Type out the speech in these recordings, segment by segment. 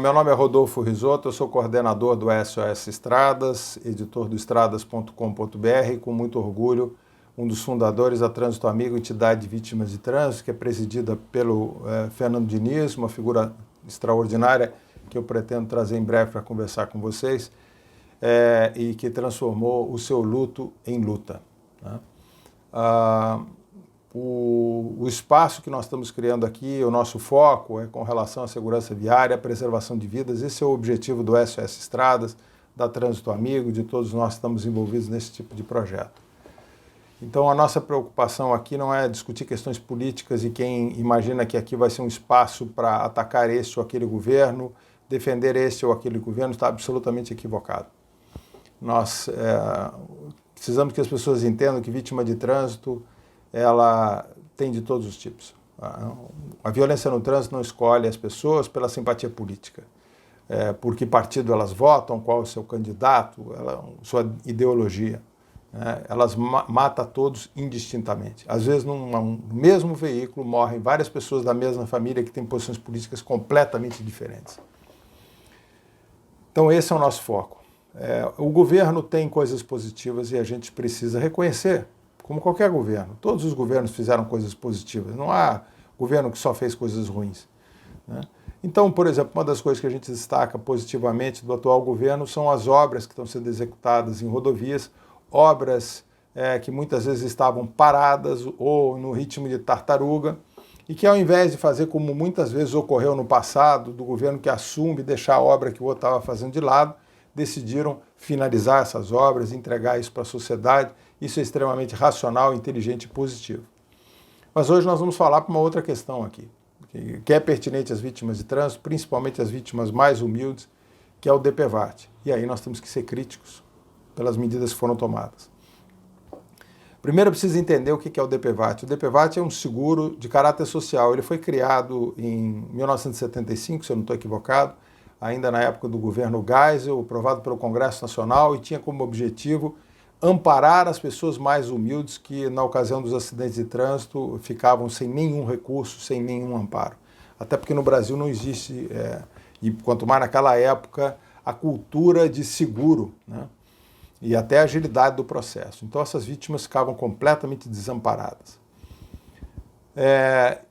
Meu nome é Rodolfo Risotto, eu sou coordenador do SOS Estradas, editor do estradas.com.br, e com muito orgulho, um dos fundadores da Trânsito Amigo, entidade de vítimas de trânsito, que é presidida pelo Fernando Diniz, uma figura extraordinária que eu pretendo trazer em breve para conversar com vocês, e que transformou o seu luto em luta, né? O espaço que nós estamos criando aqui, o nosso foco é com relação à segurança viária, a preservação de vidas. Esse é o objetivo do SOS Estradas, da Trânsito Amigo, de todos nós que estamos envolvidos nesse tipo de projeto. Então a nossa preocupação aqui não é discutir questões políticas e quem imagina que aqui vai ser um espaço para atacar este ou aquele governo, defender este ou aquele governo, está absolutamente equivocado. Nós precisamos que as pessoas entendam que vítima de trânsito ela tem de todos os tipos. A violência no trânsito não escolhe as pessoas pela simpatia política, por que partido elas votam, qual é o seu candidato, sua ideologia. Elas matam todos indistintamente. Às vezes, num mesmo veículo, morrem várias pessoas da mesma família que têm posições políticas completamente diferentes. Então, esse é o nosso foco. O governo tem coisas positivas e a gente precisa reconhecer, como qualquer governo. Todos os governos fizeram coisas positivas, não há governo que só fez coisas ruins, né? Então, por exemplo, uma das coisas que a gente destaca positivamente do atual governo são as obras que estão sendo executadas em rodovias, obras que muitas vezes estavam paradas ou no ritmo de tartaruga, e que ao invés de fazer como muitas vezes ocorreu no passado, do governo que assume deixar a obra que o outro estava fazendo de lado, decidiram finalizar essas obras, entregar isso para a sociedade. Isso é extremamente racional, inteligente e positivo. Mas hoje nós vamos falar para uma outra questão aqui, que é pertinente às vítimas de trânsito, principalmente às vítimas mais humildes, que é o DPVAT. E aí nós temos que ser críticos pelas medidas que foram tomadas. Primeiro, precisa entender o que é o DPVAT. O DPVAT é um seguro de caráter social. Ele foi criado em 1975, se eu não estou equivocado, ainda na época do governo Geisel, aprovado pelo Congresso Nacional, e tinha como objetivo amparar as pessoas mais humildes que, na ocasião dos acidentes de trânsito, ficavam sem nenhum recurso, sem nenhum amparo. Até porque no Brasil não existe, e quanto mais naquela época, a cultura de seguro, né? E até a agilidade do processo. Então essas vítimas ficavam completamente desamparadas.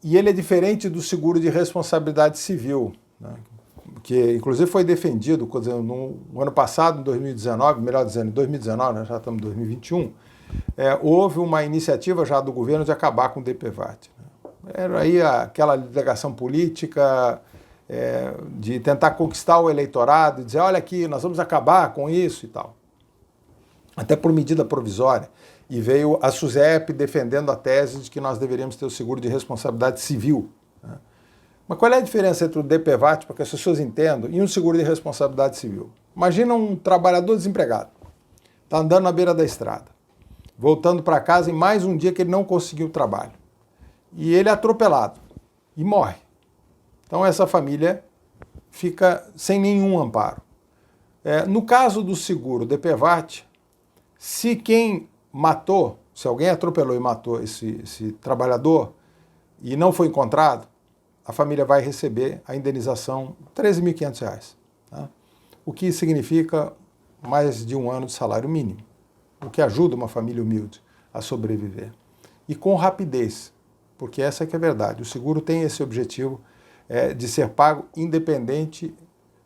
E ele é diferente do seguro de responsabilidade civil, né? Que inclusive foi defendido no ano passado, em 2019, melhor dizendo, em 2019, nós já estamos em 2021, houve uma iniciativa já do governo de acabar com o DPVAT. Era aí aquela delegação política de tentar conquistar o eleitorado, e dizer, olha aqui, nós vamos acabar com isso e tal. Até por medida provisória. E veio a SUSEP defendendo a tese de que nós deveríamos ter o seguro de responsabilidade civil, né? Mas qual é a diferença entre o DPVAT, para que as pessoas entendam, e um seguro de responsabilidade civil? Imagina um trabalhador desempregado, está andando na beira da estrada, voltando para casa em mais um dia que ele não conseguiu trabalho. E ele é atropelado e morre. Então essa família fica sem nenhum amparo. No caso do seguro DPVAT, se quem matou, se alguém atropelou e matou esse trabalhador e não foi encontrado, a família vai receber a indenização de R$ 13.500, tá? O que significa mais de um ano de salário mínimo, o que ajuda uma família humilde a sobreviver. E com rapidez, porque essa é que é a verdade. O seguro tem esse objetivo de ser pago independente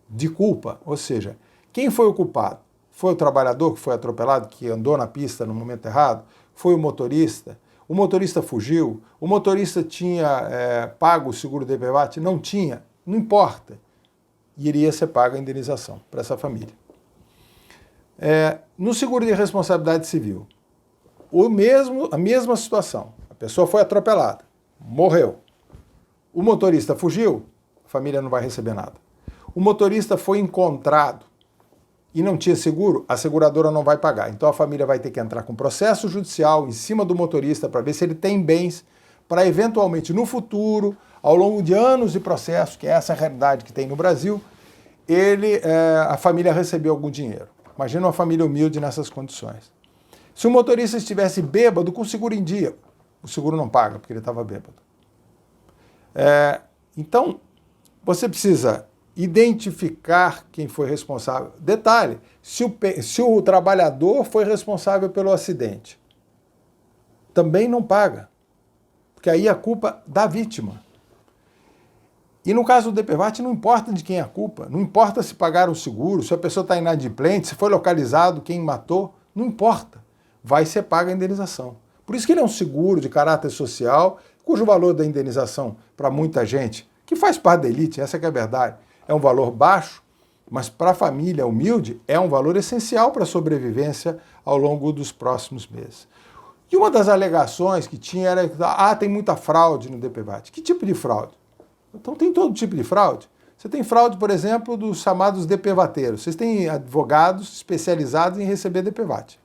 de culpa, ou seja, quem foi o culpado? Foi o trabalhador que foi atropelado, que andou na pista no momento errado? Foi o motorista? O motorista fugiu? O motorista tinha pago o seguro DPVAT? Não tinha? Não importa. Iria ser paga a indenização para essa família. No seguro de responsabilidade civil, a mesma situação. A pessoa foi atropelada, morreu. O motorista fugiu, a família não vai receber nada. O motorista foi encontrado e não tinha seguro, a seguradora não vai pagar. Então a família vai ter que entrar com processo judicial em cima do motorista para ver se ele tem bens para eventualmente no futuro, ao longo de anos de processo, que é essa a realidade que tem no Brasil, a família recebeu algum dinheiro. Imagina uma família humilde nessas condições. Se o motorista estivesse bêbado com o seguro em dia, o seguro não paga porque ele estava bêbado. Então, você precisa identificar quem foi responsável. Detalhe, se o trabalhador foi responsável pelo acidente, também não paga, porque aí a culpa da vítima. E no caso do DPVAT não importa de quem é a culpa, não importa se pagaram o seguro, se a pessoa está inadimplente, se foi localizado quem matou, não importa, vai ser paga a indenização. Por isso que ele é um seguro de caráter social, cujo valor da indenização para muita gente, que faz parte da elite, essa que é a verdade, é um valor baixo, mas para a família humilde é um valor essencial para a sobrevivência ao longo dos próximos meses. E uma das alegações que tinha era que tem muita fraude no DPVAT. Que tipo de fraude? Então tem todo tipo de fraude. Você tem fraude, por exemplo, dos chamados DPVATeiros. Vocês têm advogados especializados em receber DPVAT.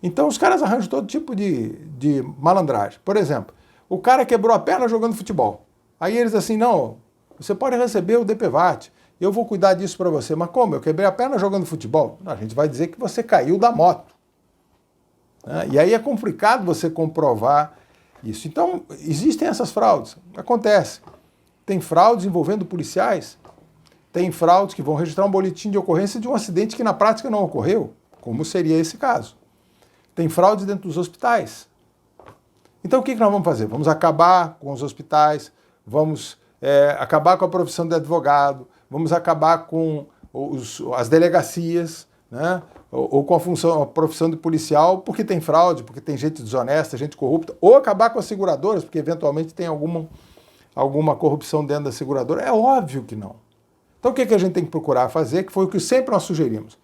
Então os caras arranjam todo tipo de malandragem. Por exemplo, o cara quebrou a perna jogando futebol. Aí eles assim, não, você pode receber o DPVAT, eu vou cuidar disso para você. Mas como? Eu quebrei a perna jogando futebol? Não, a gente vai dizer que você caiu da moto. E aí é complicado você comprovar isso. Então, existem essas fraudes. Acontece. Tem fraudes envolvendo policiais, tem fraudes que vão registrar um boletim de ocorrência de um acidente que na prática não ocorreu, como seria esse caso. Tem fraudes dentro dos hospitais. Então o que nós vamos fazer? Vamos acabar com os hospitais, vamos acabar com a profissão de advogado, vamos acabar com as delegacias, né? Ou com a profissão de policial, porque tem fraude, porque tem gente desonesta, gente corrupta, ou acabar com as seguradoras, porque eventualmente tem alguma corrupção dentro da seguradora? É óbvio que não. Então o que a gente tem que procurar fazer, que foi o que sempre nós sugerimos?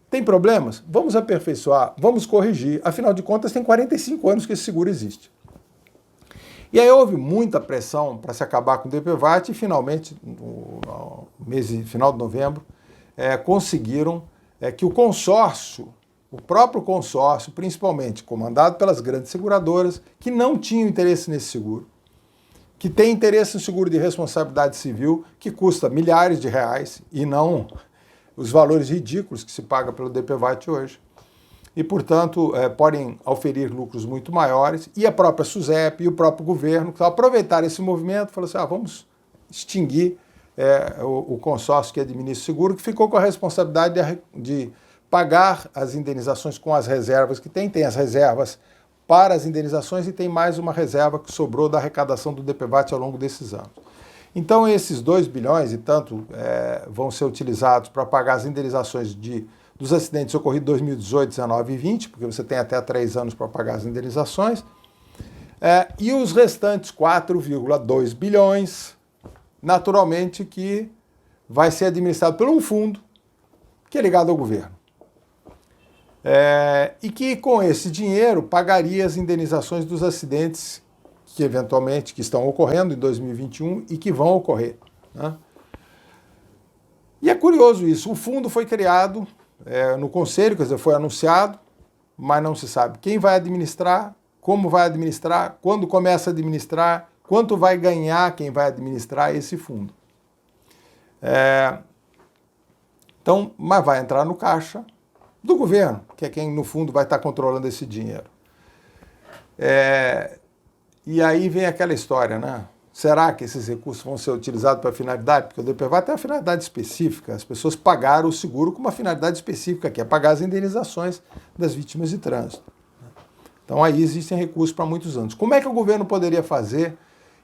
Tem problemas? Vamos aperfeiçoar, vamos corrigir. Afinal de contas, tem 45 anos que esse seguro existe. E aí houve muita pressão para se acabar com o DPVAT e finalmente, no final de novembro, conseguiram que o consórcio, o próprio consórcio, principalmente comandado pelas grandes seguradoras, que não tinham interesse nesse seguro, que tem interesse no seguro de responsabilidade civil, que custa milhares de reais e não os valores ridículos que se paga pelo DPVAT hoje. E, portanto, podem oferir lucros muito maiores. E a própria SUSEP e o próprio governo, que aproveitaram esse movimento, falaram assim, vamos extinguir o consórcio que administra o seguro, que ficou com a responsabilidade de pagar as indenizações com as reservas que tem as reservas para as indenizações e tem mais uma reserva que sobrou da arrecadação do DPVAT ao longo desses anos. Então esses 2 bilhões e tanto vão ser utilizados para pagar as indenizações dos acidentes ocorridos em 2018, 19 e 20, porque você tem até 3 anos para pagar as indenizações, e os restantes 4,2 bilhões, naturalmente que vai ser administrado por um fundo que é ligado ao governo. E que com esse dinheiro pagaria as indenizações dos acidentes que eventualmente que estão ocorrendo em 2021 e que vão ocorrer, né? E é curioso isso, o fundo foi criado no Conselho, quer dizer, foi anunciado, mas não se sabe quem vai administrar, como vai administrar, quando começa a administrar, quanto vai ganhar quem vai administrar esse fundo. Então, mas vai entrar no caixa do governo, que é quem, no fundo, vai estar controlando esse dinheiro. E aí vem aquela história, né? Será que esses recursos vão ser utilizados para finalidade? Porque o DPVAT tem uma finalidade específica. As pessoas pagaram o seguro com uma finalidade específica, que é pagar as indenizações das vítimas de trânsito. Então aí existem recursos para muitos anos. Como é que o governo poderia fazer?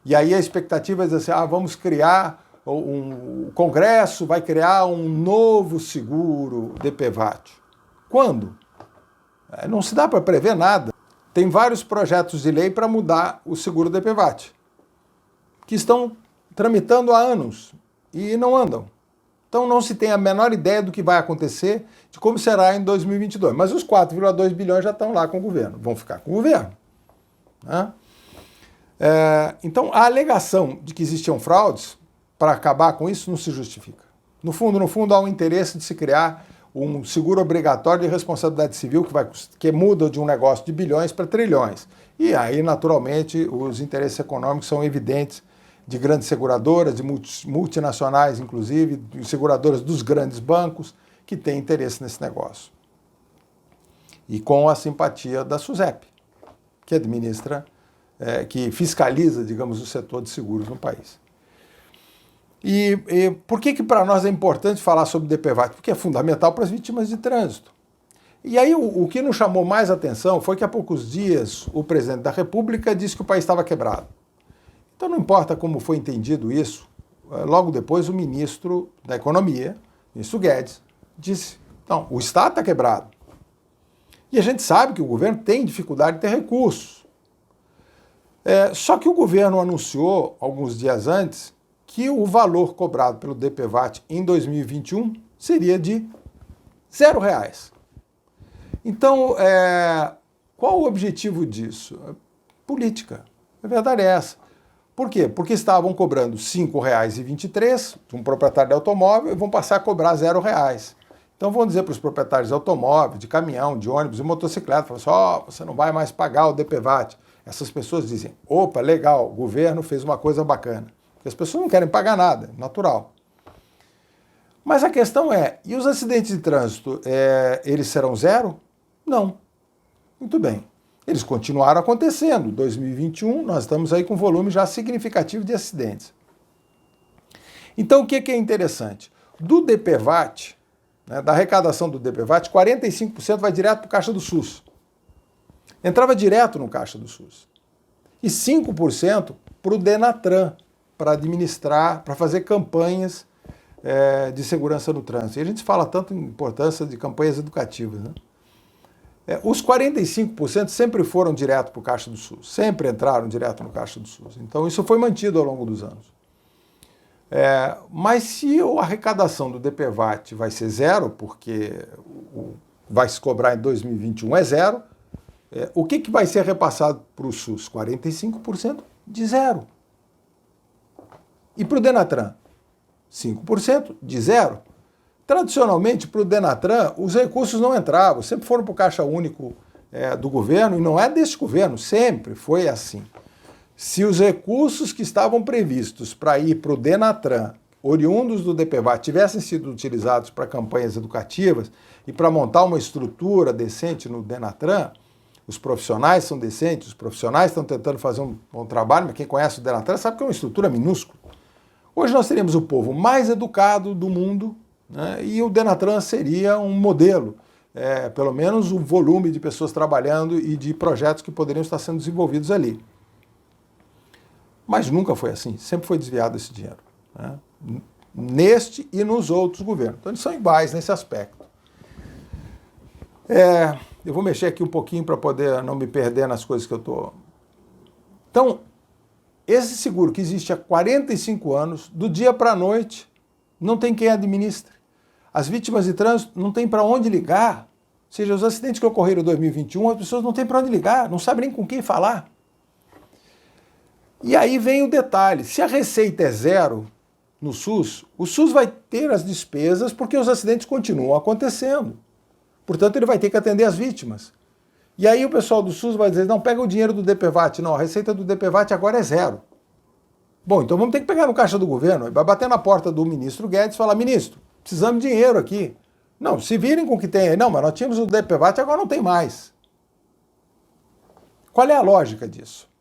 E aí a expectativa é dizer assim, vamos criar, o Congresso vai criar um novo seguro DPVAT. Quando? Não se dá para prever nada. Tem vários projetos de lei para mudar o seguro DPVAT, que estão tramitando há anos e não andam. Então não se tem a menor ideia do que vai acontecer, de como será em 2022. Mas os 4,2 bilhões já estão lá com o governo, vão ficar com o governo, né? Então a alegação de que existiam fraudes para acabar com isso não se justifica. No fundo há um interesse de se criar um seguro obrigatório de responsabilidade civil que muda de um negócio de bilhões para trilhões. E aí, naturalmente, os interesses econômicos são evidentes de grandes seguradoras, de multinacionais, inclusive, de seguradoras dos grandes bancos, que têm interesse nesse negócio. E com a simpatia da SUSEP, que administra, que fiscaliza, digamos, o setor de seguros no país. E por que para nós é importante falar sobre o DPVAT? Porque é fundamental para as vítimas de trânsito. E aí o que nos chamou mais atenção foi que há poucos dias o presidente da República disse que o país estava quebrado. Então não importa como foi entendido isso, logo depois o ministro da Economia, o ministro Guedes, disse, não, o Estado está quebrado. E a gente sabe que o governo tem dificuldade de ter recursos. Só que o governo anunciou, alguns dias antes, que o valor cobrado pelo DPVAT em 2021 seria de R$0. Então, qual o objetivo disso? Política. A verdade é essa. Por quê? Porque estavam cobrando R$ 5,23 de um proprietário de automóvel e vão passar a cobrar R$0. Então vão dizer para os proprietários de automóvel, de caminhão, de ônibus e motocicleta, falam assim, você não vai mais pagar o DPVAT. Essas pessoas dizem, opa, legal, o governo fez uma coisa bacana. Porque as pessoas não querem pagar nada, natural. Mas a questão e os acidentes de trânsito, eles serão zero? Não. Muito bem. Eles continuaram acontecendo. Em 2021, nós estamos aí com um volume já significativo de acidentes. Então, o que é interessante? Do DPVAT, da arrecadação do DPVAT, 45% vai direto para o Caixa do SUS. Entrava direto no Caixa do SUS. E 5% para o Denatran, para administrar, para fazer campanhas de segurança no trânsito. E a gente fala tanto em importância de campanhas educativas, né? Os 45% sempre foram direto para o Caixa do SUS, sempre entraram direto no Caixa do SUS. Então isso foi mantido ao longo dos anos. Mas se a arrecadação do DPVAT vai ser zero, porque vai se cobrar em 2021 é zero, o que vai ser repassado para o SUS? 45% de zero. E para o Denatran? 5% de zero. Tradicionalmente, para o Denatran, os recursos não entravam, sempre foram para o Caixa Único do governo, e não é deste governo, sempre foi assim. Se os recursos que estavam previstos para ir para o Denatran, oriundos do DPVAT, tivessem sido utilizados para campanhas educativas e para montar uma estrutura decente no Denatran, os profissionais são decentes, os profissionais estão tentando fazer um bom trabalho, mas quem conhece o Denatran sabe que é uma estrutura minúscula. Hoje nós teríamos o povo mais educado do mundo, né, e o Denatran seria um modelo, pelo menos o volume de pessoas trabalhando e de projetos que poderiam estar sendo desenvolvidos ali. Mas nunca foi assim, sempre foi desviado esse dinheiro, né, neste e nos outros governos. Então eles são iguais nesse aspecto. Eu vou mexer aqui um pouquinho para poder não me perder nas coisas que eu estou... Então, esse seguro que existe há 45 anos, do dia para a noite, não tem quem administre. As vítimas de trânsito não têm para onde ligar. Ou seja, os acidentes que ocorreram em 2021, as pessoas não têm para onde ligar, não sabem nem com quem falar. E aí vem o detalhe, se a receita é zero no SUS, o SUS vai ter as despesas porque os acidentes continuam acontecendo. Portanto, ele vai ter que atender as vítimas. E aí o pessoal do SUS vai dizer, não, pega o dinheiro do DPVAT. Não, a receita do DPVAT agora é zero. Bom, então vamos ter que pegar no caixa do governo. Vai bater na porta do ministro Guedes e falar, ministro, precisamos de dinheiro aqui. Não, se virem com o que tem aí. Não, mas nós tínhamos o DPVAT, agora não tem mais. Qual é a lógica disso?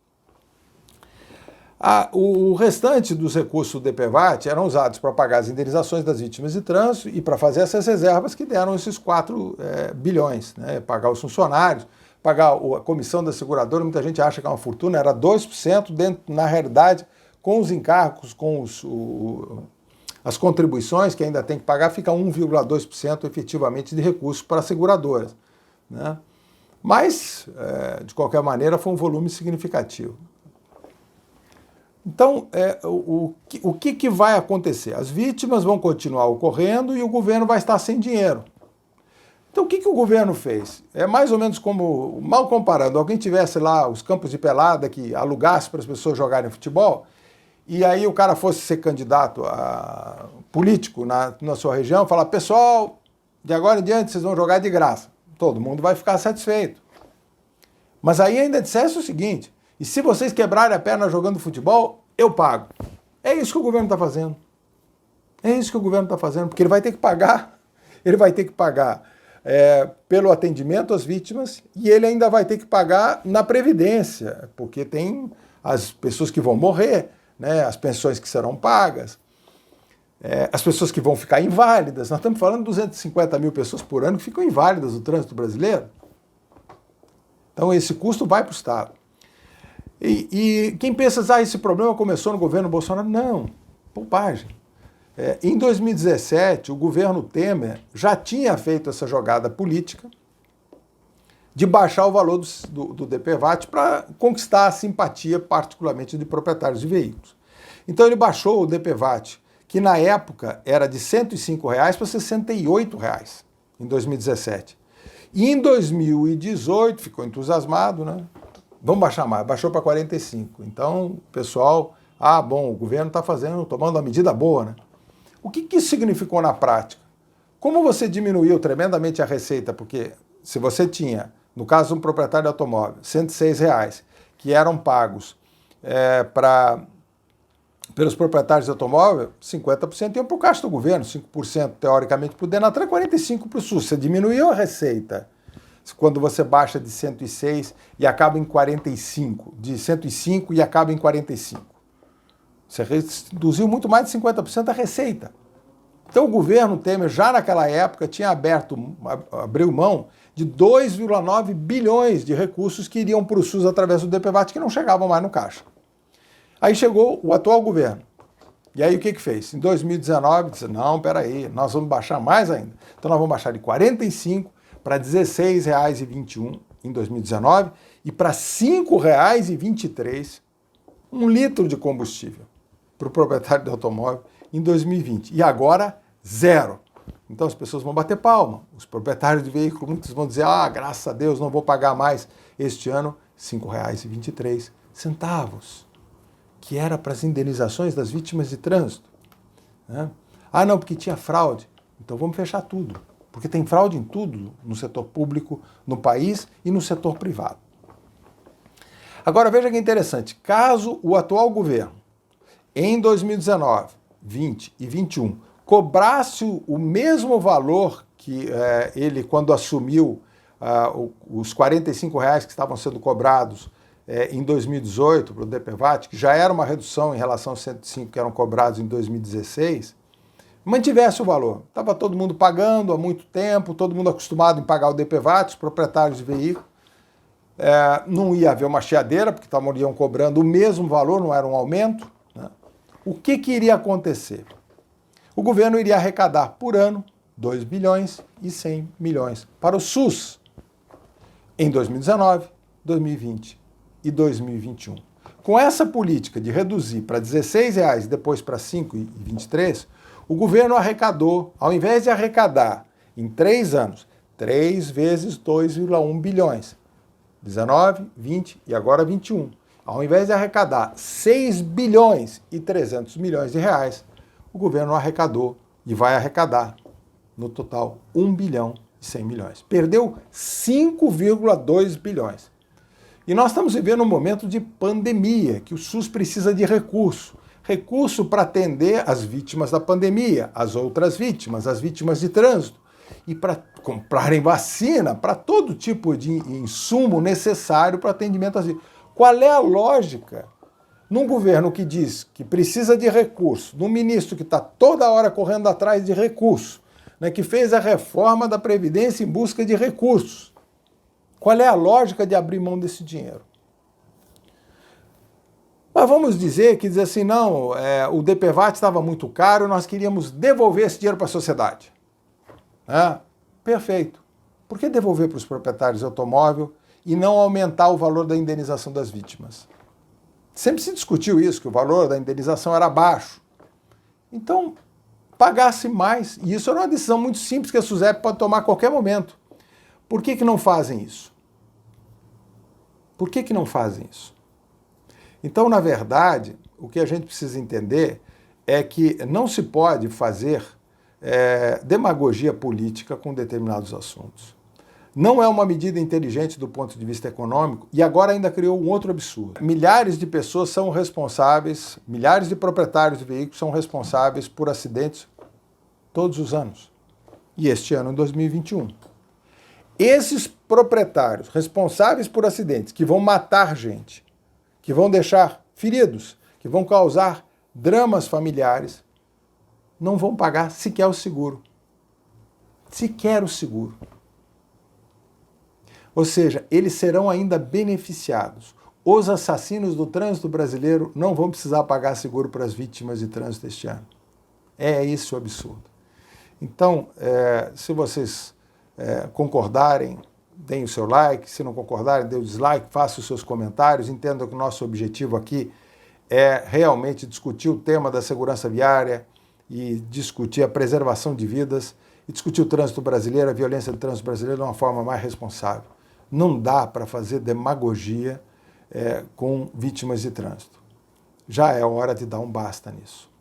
O restante dos recursos do DPVAT eram usados para pagar as indenizações das vítimas de trânsito e para fazer essas reservas que deram esses 4 bilhões, né? Pagar os funcionários, pagar a comissão da seguradora, muita gente acha que é uma fortuna, era 2%, na realidade, com os encargos, com as contribuições que ainda tem que pagar, fica 1,2% efetivamente de recursos para as seguradoras, né? Mas, de qualquer maneira, foi um volume significativo. Então, o que vai acontecer? As vítimas vão continuar ocorrendo e o governo vai estar sem dinheiro. Então, o que o governo fez? É mais ou menos como, mal comparando, alguém tivesse lá os campos de pelada que alugasse para as pessoas jogarem futebol, e aí o cara fosse ser candidato a político na sua região, falar, pessoal, de agora em diante vocês vão jogar de graça. Todo mundo vai ficar satisfeito. Mas aí ainda dissesse o seguinte, e se vocês quebrarem a perna jogando futebol, eu pago. É isso que o governo está fazendo. É isso que o governo está fazendo, porque ele vai ter que pagar pelo atendimento às vítimas e ele ainda vai ter que pagar na Previdência, porque tem as pessoas que vão morrer, né, as pensões que serão pagas. as pessoas que vão ficar inválidas. Nós estamos falando de 250 mil pessoas por ano que ficam inválidas no trânsito brasileiro. Então esse custo vai para o Estado. E quem pensa, esse problema começou no governo Bolsonaro? Não, bobagem. Em 2017, o governo Temer já tinha feito essa jogada política de baixar o valor do DPVAT para conquistar a simpatia, particularmente de proprietários de veículos. Então ele baixou o DPVAT, que na época era de R$ 105 para R$ 68 em 2017. E em 2018, ficou entusiasmado, né? Vamos baixar mais, baixou para 45. Então, o pessoal, o governo está tomando uma medida boa, né? O que isso significou na prática? Como você diminuiu tremendamente a receita, porque se você tinha, no caso de um proprietário de automóvel, R$ 106, que eram pagos pelos proprietários de automóvel, 50% iam para o caixa do governo, 5% teoricamente para o Denatran, 45% para o SUS. Você diminuiu a receita quando você baixa de 106 e acaba em 45, de 105 e acaba em 45. Você reduziu muito mais de 50% da receita. Então o governo Temer, já naquela época, abriu mão de 2,9 bilhões de recursos que iriam para o SUS através do DPVAT, que não chegavam mais no caixa. Aí chegou o atual governo. E aí o que fez? Em 2019, disse, não, peraí, nós vamos baixar mais ainda. Então nós vamos baixar de 45 para R$ 16,21 em 2019 e para R$ 5,23 um litro de combustível para o proprietário de automóvel em 2020. E agora, zero. Então as pessoas vão bater palma. Os proprietários de veículo, muitos vão dizer, graças a Deus, não vou pagar mais este ano R$ 5,23, que era para as indenizações das vítimas de trânsito. Né? Não, porque tinha fraude. Então vamos fechar tudo. Porque tem fraude em tudo, no setor público, no país e no setor privado. Agora veja que interessante, caso o atual governo, em 2019, 20 e 21, cobrasse o mesmo valor que ele, quando assumiu os R$ 45 que estavam sendo cobrados em 2018 para o DPVAT, que já era uma redução em relação aos 105 que eram cobrados em 2016, mantivesse o valor. Estava todo mundo pagando há muito tempo, todo mundo acostumado em pagar o DPVAT, os proprietários de veículos. Não ia haver uma chiadeira, porque estavam cobrando o mesmo valor, não era um aumento. Né? O que iria acontecer? O governo iria arrecadar por ano 2 bilhões e 100 milhões para o SUS em 2019, 2020 e 2021. Com essa política de reduzir para R$ 16 e depois para R$ 5,23, o governo arrecadou, ao invés de arrecadar em 3 anos, 3 vezes 2,1 bilhões, 19, 20 e agora 21. Ao invés de arrecadar 6 bilhões e 300 milhões de reais, o governo arrecadou e vai arrecadar, no total, 1 bilhão e 100 milhões. Perdeu 5,2 bilhões. E nós estamos vivendo um momento de pandemia, que o SUS precisa de recurso. Recurso para atender as vítimas da pandemia, as outras vítimas, as vítimas de trânsito, e para comprarem vacina, para todo tipo de insumo necessário para atendimento às vítimas. Qual é a lógica num governo que diz que precisa de recurso, num ministro que está toda hora correndo atrás de recurso, né, que fez a reforma da Previdência em busca de recursos? Qual é a lógica de abrir mão desse dinheiro? Mas vamos dizer que diz assim, não, o DPVAT estava muito caro, nós queríamos devolver esse dinheiro para a sociedade. Perfeito. Por que devolver para os proprietários de automóvel e não aumentar o valor da indenização das vítimas? Sempre se discutiu isso, que o valor da indenização era baixo. Então, pagasse mais. E isso era uma decisão muito simples que a SUSEP pode tomar a qualquer momento. Por que não fazem isso? Por que não fazem isso? Então, na verdade, o que a gente precisa entender é que não se pode fazer demagogia política com determinados assuntos. Não é uma medida inteligente do ponto de vista econômico e agora ainda criou um outro absurdo. Milhares de pessoas são responsáveis, milhares de proprietários de veículos são responsáveis por acidentes todos os anos. E este ano, em 2021. Esses proprietários responsáveis por acidentes que vão matar gente, que vão deixar feridos, que vão causar dramas familiares, não vão pagar sequer o seguro. Sequer o seguro. Ou seja, eles serão ainda beneficiados. Os assassinos do trânsito brasileiro não vão precisar pagar seguro para as vítimas de trânsito este ano. É esse o absurdo. Então, se vocês concordarem, deem o seu like. Se não concordarem, dê o dislike, façam os seus comentários. Entendam que o nosso objetivo aqui é realmente discutir o tema da segurança viária e discutir a preservação de vidas e discutir o trânsito brasileiro, a violência do trânsito brasileiro de uma forma mais responsável. Não dá para fazer demagogia com vítimas de trânsito. Já é hora de dar um basta nisso.